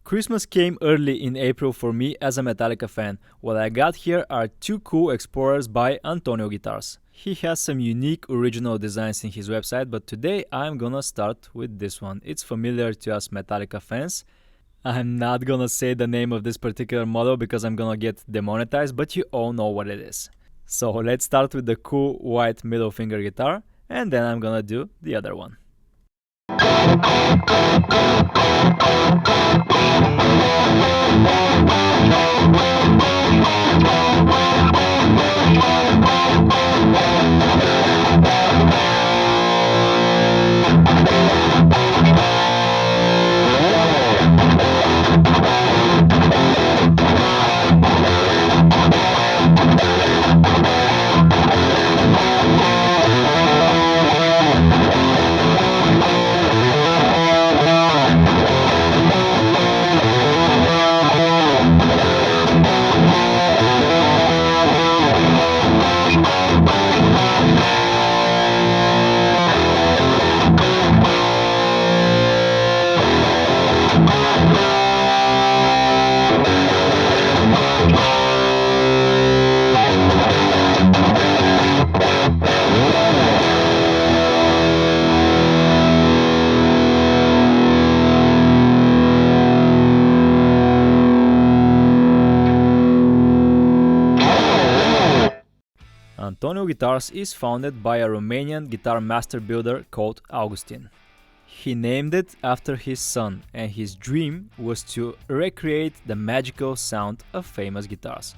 Christmas came early in April for me as a Metallica fan. What I got here are two cool Explorers by Antonio guitars. He has some unique original designs in his website, but today I'm gonna start with this one. It's familiar to us Metallica fans. I'm not gonna say the name of this particular model because I'm gonna get demonetized, but you all know what it is. So let's start with the cool white middle finger guitar, and then I'm gonna do the other one. Antonio Guitars is founded by a Romanian guitar master builder called Augustin. He named it after his son, and his dream was to recreate the magical sound of famous guitars.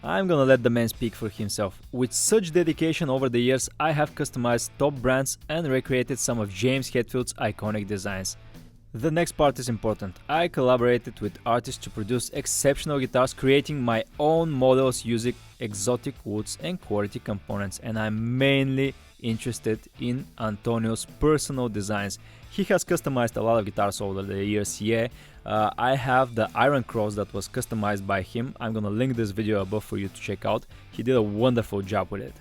I'm gonna let the man speak for himself. With such dedication over the years, I have customized top brands and recreated some of James Hetfield's iconic designs. The next part is important. I collaborated with artists to produce exceptional guitars, creating my own models using exotic woods and quality components, and I'm mainly interested in Antonio's personal designs. He has customized a lot of guitars over the years, I have the Iron Cross that was customized by him. I'm gonna link this video above for you to check out. He did a wonderful job with it.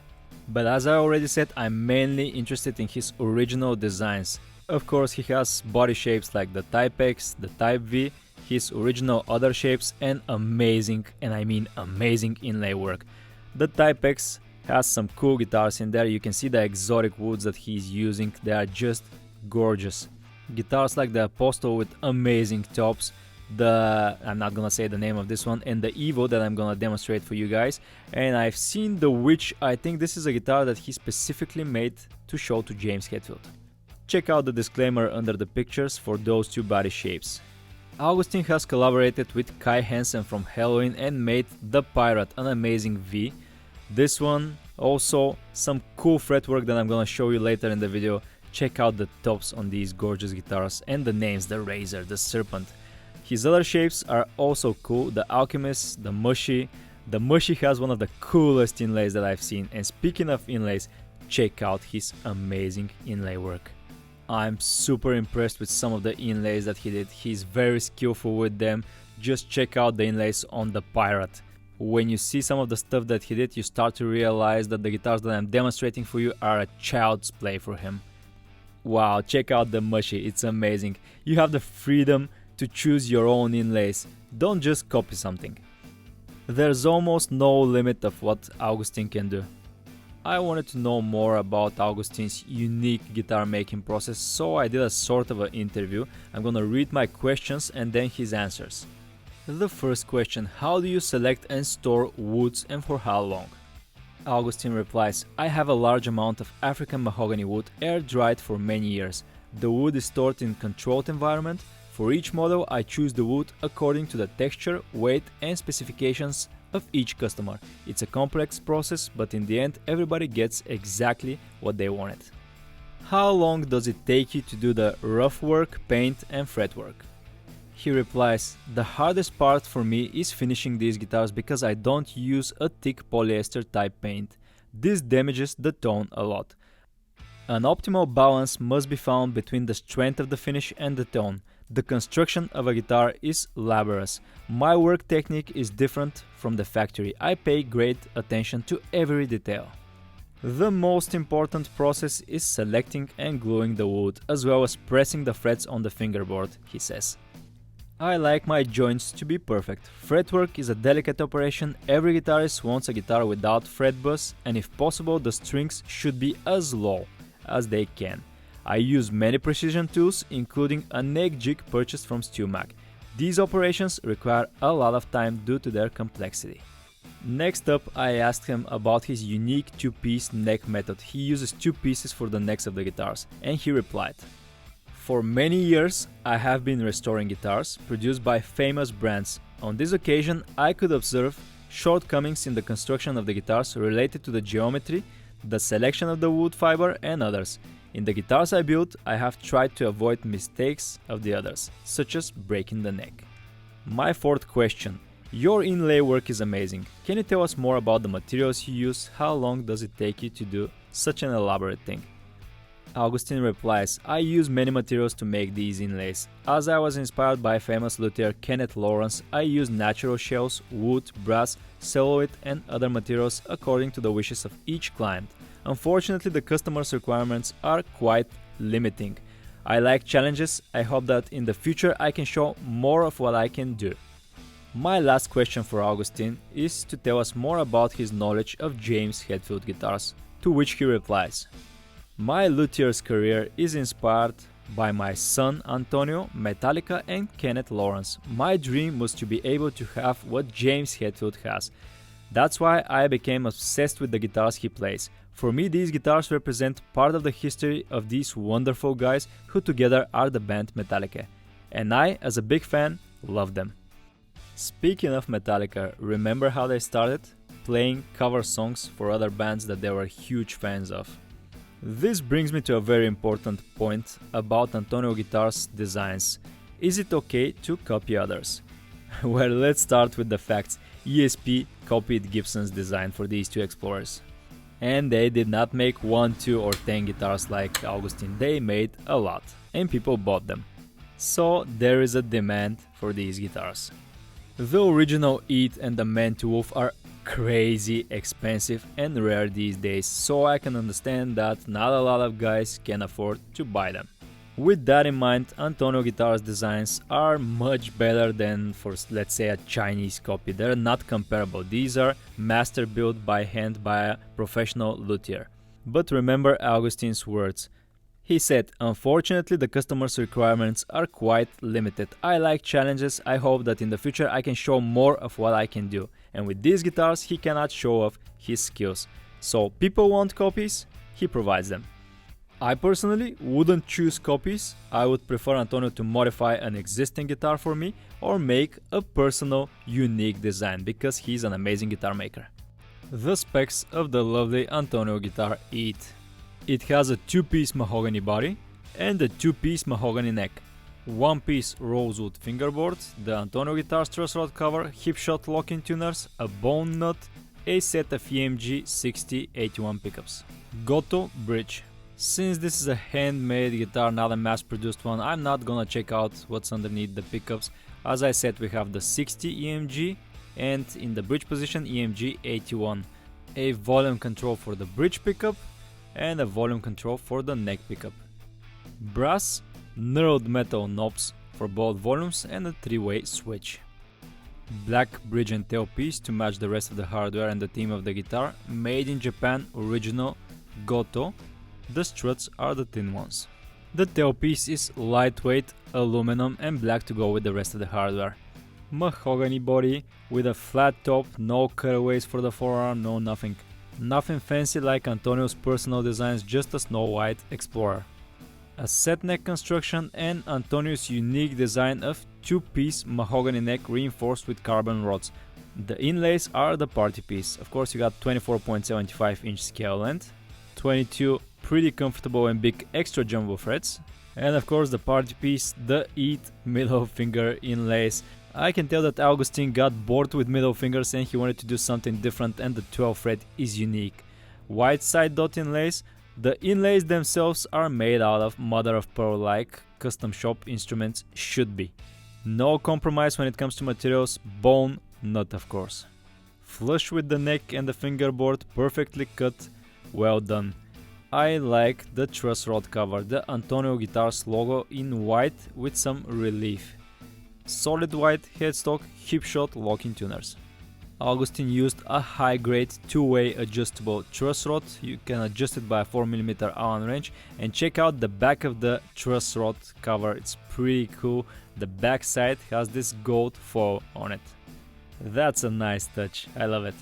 But as I already said, I'm mainly interested in his original designs. Of course, he has body shapes like the Type X, the Type V, his original other shapes, and amazing, and I mean amazing inlay work. The Type X has some cool guitars in there. You can see the exotic woods that he's using. They are just gorgeous. Guitars like the Apostle with amazing tops, I'm not gonna say the name of this one, and the Evo that I'm gonna demonstrate for you guys. And I've seen the Witch. I think this is a guitar that he specifically made to show to James Hetfield. Check out the disclaimer under the pictures for those two body shapes. Augustin has collaborated with Kai Hansen from Halloween and made the Pirate, an amazing V. This one also some cool fretwork that I'm gonna show you later in the video. Check out the tops on these gorgeous guitars and the names, the Razor, the Serpent. His other shapes are also cool, the Alchemist, the Mushy. The Mushy has one of the coolest inlays that I've seen, and speaking of inlays, check out his amazing inlay work. I'm super impressed with some of the inlays that he did. He's very skillful with them. Just check out the inlays on the Pirate. When you see some of the stuff that he did, you start to realize that the guitars that I'm demonstrating for you are a child's play for him. Wow, check out the Mushy, it's amazing. You have the freedom to choose your own inlays. Don't just copy something. There's almost no limit of what Augustin can do. I wanted to know more about Augustin's unique guitar making process, so I did a sort of an interview. I'm gonna read my questions and then his answers. The first question: how do you select and store woods and for how long? Augustin replies: I have a large amount of African mahogany wood air dried for many years. The wood is stored in controlled environment. For each model I choose the wood according to the texture, weight and specifications of each customer. It's a complex process, but in the end everybody gets exactly what they wanted. How long does it take you to do the rough work, paint and fretwork? He replies: the hardest part for me is finishing these guitars because I don't use a thick polyester type paint. This damages the tone a lot. An optimal balance must be found between the strength of the finish and the tone. The construction of a guitar is laborious. My work technique is different from the factory. I pay great attention to every detail. The most important process is selecting and gluing the wood, as well as pressing the frets on the fingerboard, he says. I like my joints to be perfect. Fretwork is a delicate operation. Every guitarist wants a guitar without fret buzz, and if possible the strings should be as low as they can. I use many precision tools, including a neck jig purchased from StewMac. These operations require a lot of time due to their complexity. Next up, I asked him about his unique two-piece neck method. He uses two pieces for the necks of the guitars, and he replied, "For many years, I have been restoring guitars produced by famous brands. On this occasion, I could observe shortcomings in the construction of the guitars related to the geometry, the selection of the wood fiber, and others. In the guitars I built, I have tried to avoid mistakes of the others, such as breaking the neck." My fourth question: your inlay work is amazing. Can you tell us more about the materials you use? How long does it take you to do such an elaborate thing? Augustin replies, "I use many materials to make these inlays. As I was inspired by famous luthier Kenneth Lawrence, I use natural shells, wood, brass, celluloid, and other materials according to the wishes of each client. Unfortunately, the customer's requirements are quite limiting. I like challenges. I hope that in the future I can show more of what I can do." My last question for Augustin is to tell us more about his knowledge of James Hetfield guitars, to which he replies, "My luthier's career is inspired by my son Antonio, Metallica, and Kenneth Lawrence. My dream was to be able to have what James Hetfield has. That's why I became obsessed with the guitars he plays. For me, these guitars represent part of the history of these wonderful guys who together are the band Metallica. And I, as a big fan, love them." Speaking of Metallica, remember how they started? Playing cover songs for other bands that they were huge fans of. This brings me to a very important point about Antonio guitars designs. Is it okay to copy others? Well, let's start with the facts. ESP copied Gibson's design for these two Explorers. And they did not make 1, 2 or 10 guitars like Augustin. They made a lot, and people bought them. So there is a demand for these guitars. The original EET and the Man to Wolf are crazy expensive and rare these days, so I can understand that not a lot of guys can afford to buy them. With that in mind, Antonio guitars designs are much better than for, let's say, a Chinese copy. They're not comparable. These are master built by hand by a professional luthier. But remember Augustin's words. He said, "Unfortunately, the customer's requirements are quite limited. I like challenges. I hope that in the future I can show more of what I can do." And with these guitars, he cannot show off his skills. So people want copies, he provides them. I personally wouldn't choose copies. I would prefer Antonio to modify an existing guitar for me or make a personal, unique design because he's an amazing guitar maker. The specs of the lovely Antonio guitar EET. It has a two-piece mahogany body and a two-piece mahogany neck, one-piece rosewood fingerboard, the Antonio guitar truss rod cover, hip shot locking tuners, a bone nut, a set of EMG 6081 pickups. Goto bridge. Since this is a handmade guitar, not a mass-produced one, I'm not gonna check out what's underneath the pickups. As I said, we have the 60 EMG and in the bridge position EMG 81. A volume control for the bridge pickup and a volume control for the neck pickup. Brass knurled metal knobs for both volumes and a three-way switch. Black bridge and tailpiece to match the rest of the hardware and the theme of the guitar. Made in Japan, original Goto. The struts are the thin ones. The tailpiece is lightweight, aluminum and black to go with the rest of the hardware. Mahogany body with a flat top, no cutaways for the forearm, no nothing. Nothing fancy like Antonio's personal designs, just a Snow White Explorer. A set neck construction and Antonio's unique design of two-piece mahogany neck reinforced with carbon rods. The inlays are the party piece. Of course you got 24.75 inch scale length, 22 pretty comfortable and big extra jumbo frets, and of course the party piece, the EET middle finger inlays. I can tell that Augustin got bored with middle fingers and he wanted to do something different, and the 12th fret is unique. White side dot inlays. The inlays themselves are made out of mother of pearl like custom shop instruments should be. No compromise when it comes to materials, bone nut of course. Flush with the neck and the fingerboard, perfectly cut, well done. I like the truss rod cover, the Antonio Guitars logo in white with some relief. solid white headstock, hipshot locking tuners. Augustin used a high-grade two-way adjustable truss rod. You can adjust it by a 4mm Allen wrench, and check out the back of the truss rod cover. It's pretty cool. The back side has this gold foil on it. That's a nice touch, I love it.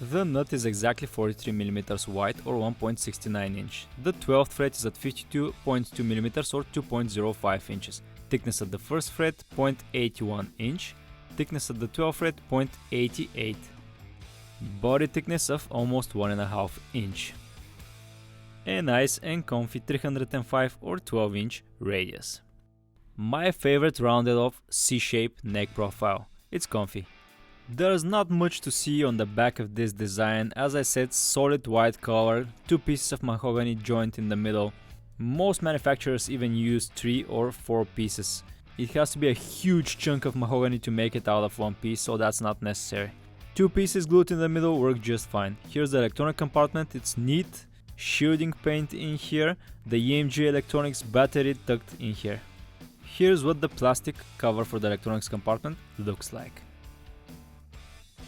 The nut is exactly 43mm wide or 1.69 inch. The 12th fret is at 52.2mm or 2.05 inches. Thickness at the first fret 0.81 inch. Thickness at the 12th fret 0.88. Body thickness of almost 1.5 inch. A nice and comfy 305 or 12 inch radius. My favorite rounded off C-shaped neck profile. It's comfy. There's not much to see on the back of this design. As I said, solid white color, 2 pieces of mahogany joint in the middle. Most manufacturers even use 3 or 4 pieces. It has to be a huge chunk of mahogany to make it out of 1 piece, so that's not necessary. 2 pieces glued in the middle work just fine. Here's the electronic compartment, it's neat. Shielding paint in here, the EMG electronics battery tucked in here. Here's what the plastic cover for the electronics compartment looks like.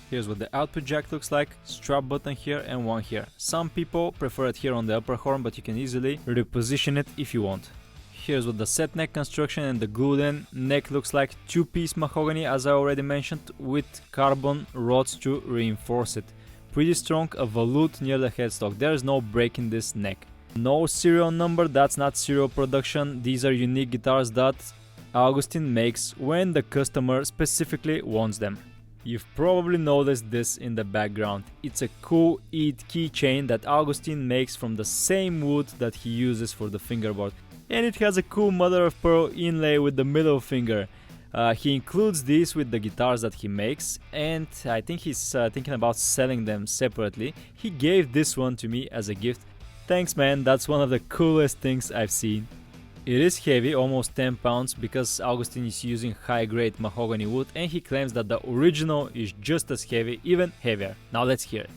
Here's what the output jack looks like, strap button here and one here. Some people prefer it here on the upper horn, but you can easily reposition it if you want. Here's what the set neck construction and the glued in neck looks like. 2-piece mahogany, as I already mentioned, with carbon rods to reinforce it. Pretty strong, a volute near the headstock. There is no break in this neck. No serial number, that's not serial production. These are unique guitars that Augustin makes when the customer specifically wants them. You've probably noticed this in the background. It's a cool EET keychain that Augustin makes from the same wood that he uses for the fingerboard. And it has a cool mother of pearl inlay with the middle finger. He includes these with the guitars that he makes, and I think he's thinking about selling them separately. He gave this one to me as a gift. Thanks man, that's one of the coolest things I've seen. It is heavy, almost 10 pounds, because Augustin is using high-grade mahogany wood, and he claims that the original is just as heavy, even heavier. Now let's hear it.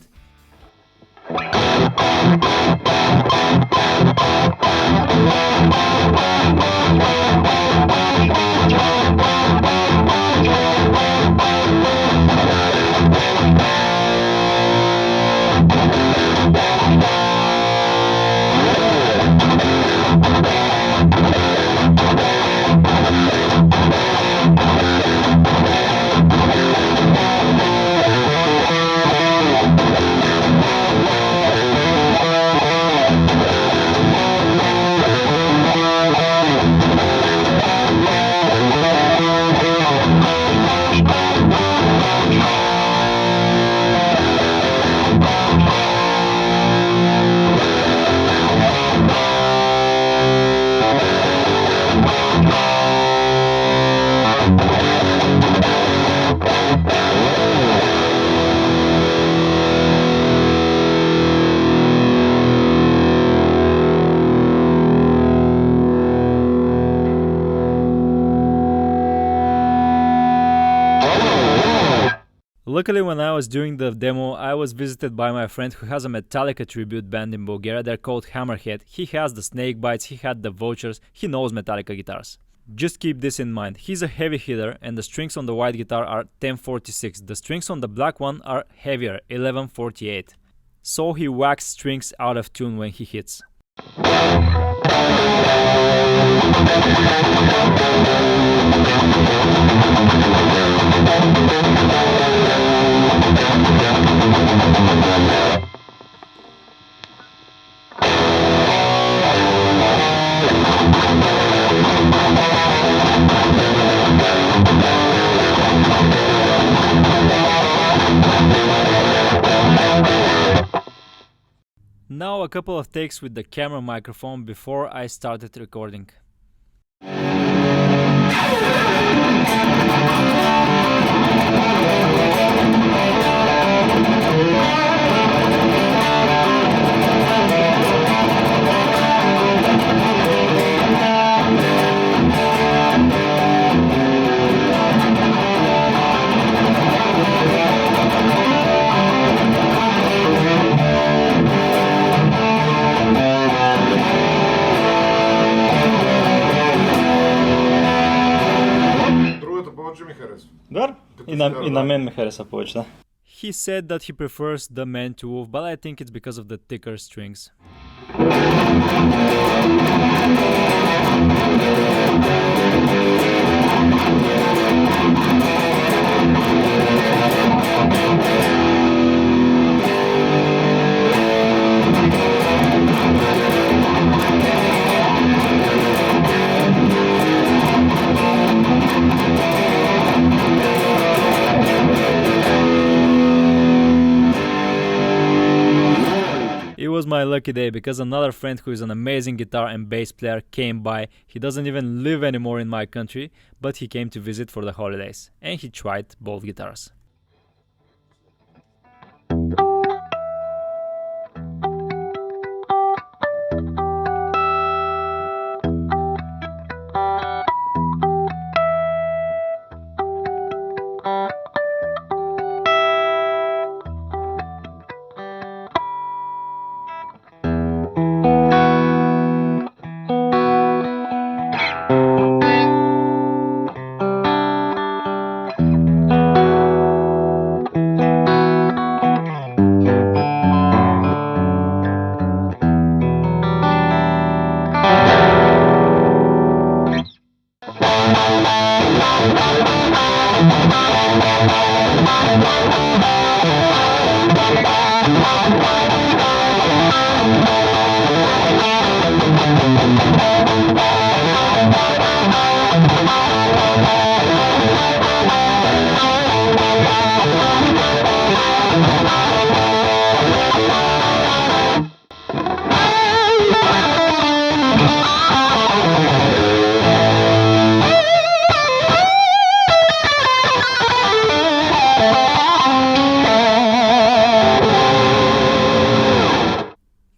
Luckily, when I was doing the demo, I was visited by my friend who has a Metallica tribute band in Bulgaria. They're called Hammerhead. He has the snake bites, he had the vultures, he knows Metallica guitars. Just keep this in mind. He's a heavy hitter and the strings on the white guitar are 1046. The strings on the black one are heavier, 1148. So he whacks strings out of tune when he hits. Now a couple of takes with the camera microphone before I started recording. Добре? И на мен ме хареса повече, да. He said that he prefers the man to wolf, but I think it's because of the thicker strings. It was my lucky day because another friend who is an amazing guitar and bass player came by. He doesn't even live anymore in my country, but he came to visit for the holidays and he tried both guitars.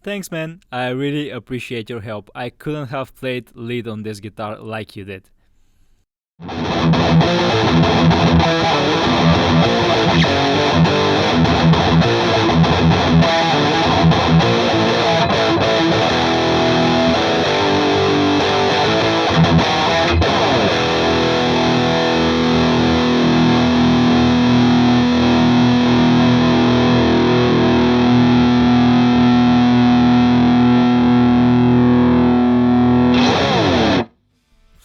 Thanks man, I really appreciate your help. I couldn't have played lead on this guitar like you did.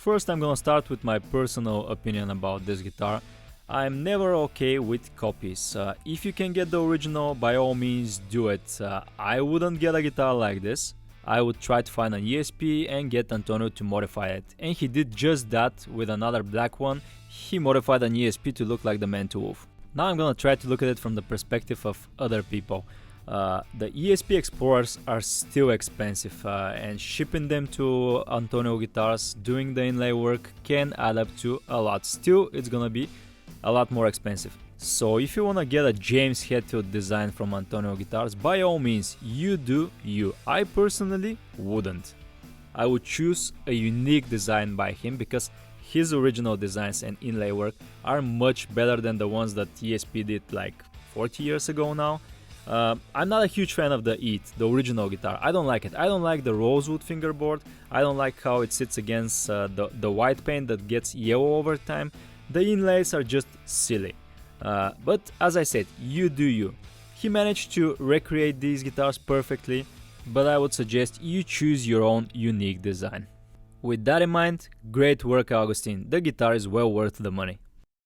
First, I'm gonna start with my personal opinion about this guitar. I'm never okay with copies. If you can get the original, by all means do it. I wouldn't get a guitar like this. I would try to find an ESP and get Antonio to modify it. And he did just that with another black one. He modified an ESP to look like the Man to Wolf. Now I'm gonna try to look at it from the perspective of other people. The ESP Explorers are still expensive and shipping them to Antonio guitars, doing the inlay work can add up to a lot. Still, it's gonna be a lot more expensive. So if you wanna get a James Hetfield design from Antonio guitars, by all means, you do you. I personally wouldn't. I would choose a unique design by him because his original designs and inlay work are much better than the ones that ESP did like 40 years ago now. I'm not a huge fan of the EET, the original guitar. I don't like it. I don't like the rosewood fingerboard. I don't like how it sits against the white paint that gets yellow over time. The inlays are just silly. But as I said, you do you. He managed to recreate these guitars perfectly, but I would suggest you choose your own unique design. With that in mind, great work Augustin. The guitar is well worth the money.